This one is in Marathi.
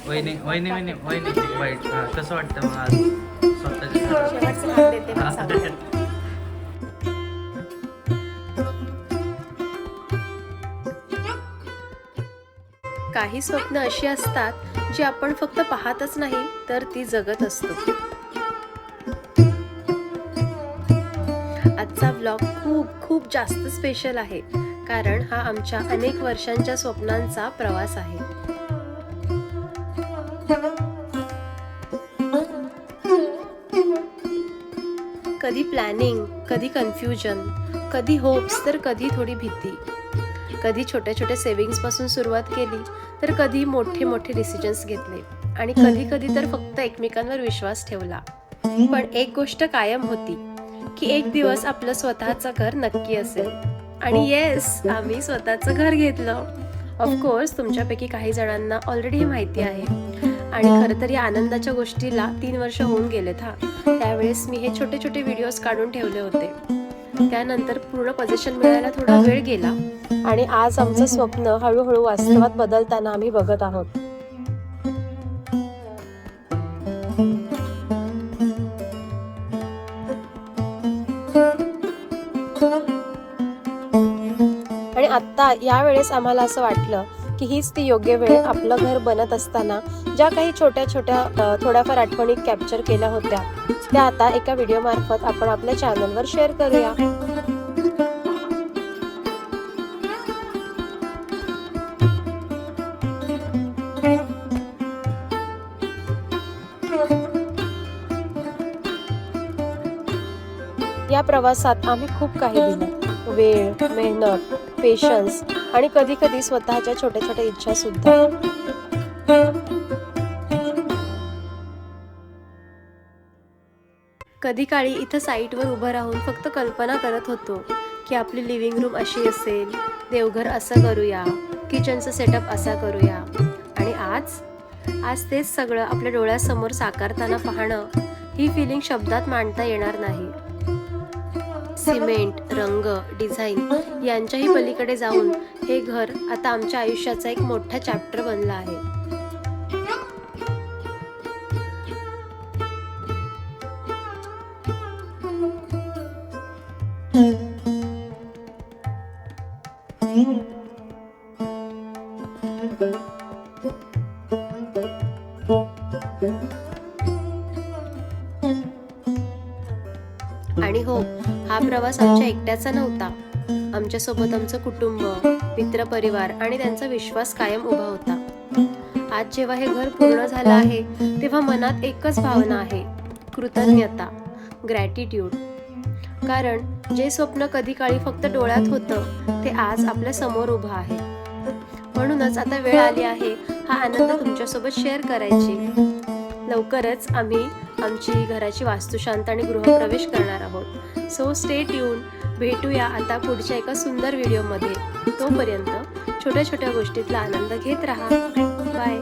वहिनी वहिनी वहिनी वहिनी वाईट कसं वाटतं मग आज स्वतःच्या शेवटचं काम देते मग सांगते. काही स्वप्न अशी असतात जी आपण फक्त पाहतच नाही तर ती जगत असतो. आजचा व्लॉग खूप खूप जास्त स्पेशल आहे कारण हा आमच्या अनेक वर्षांच्या स्वप्नांचा प्रवास आहे. कधी प्लॅनिंग, कधी कन्फ्युजन, कधी होप्स तर कधी थोडी भीती. कधी छोट्या छोट्या सेव्हिंग्स पासून सुरुवात केली तर कधी मोठे मोठे डिसिजन्स घेतले आणि कधी कधी तर फक्त एकमेकांवर विश्वास ठेवला. पण एक गोष्ट कायम होती की एक दिवस आपलं स्वतःचं घर नक्की असेल. आणि येस, आम्ही स्वतःचं घर घेतलं. ऑफकोर्स तुमच्यापैकी काही जणांना ऑलरेडी हे माहिती आहे. आणि खरं तर या आनंदाच्या गोष्टीला 3 वर्ष होऊन गेलेत हा. त्यावेळेस मी हे छोटे छोटे व्हिडिओज काढून ठेवले होते. त्यानंतर पूर्ण पोझिशन मिळायला थोडा वेळ गेला आणि आज आमचं स्वप्न हळूहळू वास्तवात बदलताना आम्ही बघत आहोत. आणि आत्ता यावेळेस आम्हाला असं वाटलं की हीच ती योग्य वेळ आपलं घर बनत असताना ज्या काही छोट्या छोट्या थोड्याफार आठवणी कॅप्चर केल्या होत्या त्या आता एका व्हिडिओ मार्फत आपण आपल्या चॅनलवर शेअर करूया. या प्रवासात आम्ही खूप काही दिलं. वेळ, मेहनत, पेशन्स आणि कधी कधी स्वतःच्या छोट्या छोट्या इच्छा सुद्धा. कधी काळी इथं साईटवर उभं राहून फक्त कल्पना करत होतो की आपली लिव्हिंग रूम अशी असेल, देवघर असं करूया, किचनचं सेटअप असा करूया. आणि आज तेच सगळं आपल्या डोळ्यासमोर साकारताना पाहणं, ही फिलिंग शब्दात मांडता येणार नाही. सिमेंट, रंग, डिझाईन यांच्याही पलीकडे जाऊन हे घर आता आमच्या आयुष्याचा एक मोठा चॅप्टर बनला आहे. आणि हो, हा प्रवास आमच्या एकट्याचा नव्हता. आमच्यासोबत आमचं कुटुंब, मित्रपरिवार आणि त्यांचा विश्वास कायम उभा होता. आज जेव्हा हे घर पूर्ण झालं आहे तेव्हा मनात एकच भावना आहे, कृतज्ञता, ग्रॅटिट्यूड. कारण जे स्वप्न कधी काळी फक्त डोळ्यात होतं ते आज आपल्या समोर उभं आहे. म्हणूनच आता वेळ आली आहे हा आनंद तुमच्यासोबत शेअर करायची. लवकरच आम्ही आमची घराची वास्तुशांत आणि गृहप्रवेश करणार आहोत. So stay tune. भेटूया आता पुढच्या एका सुंदर व्हिडिओमध्ये. तोपर्यंत छोट्या छोट्या गोष्टीतला आनंद घेत राहा. बाय.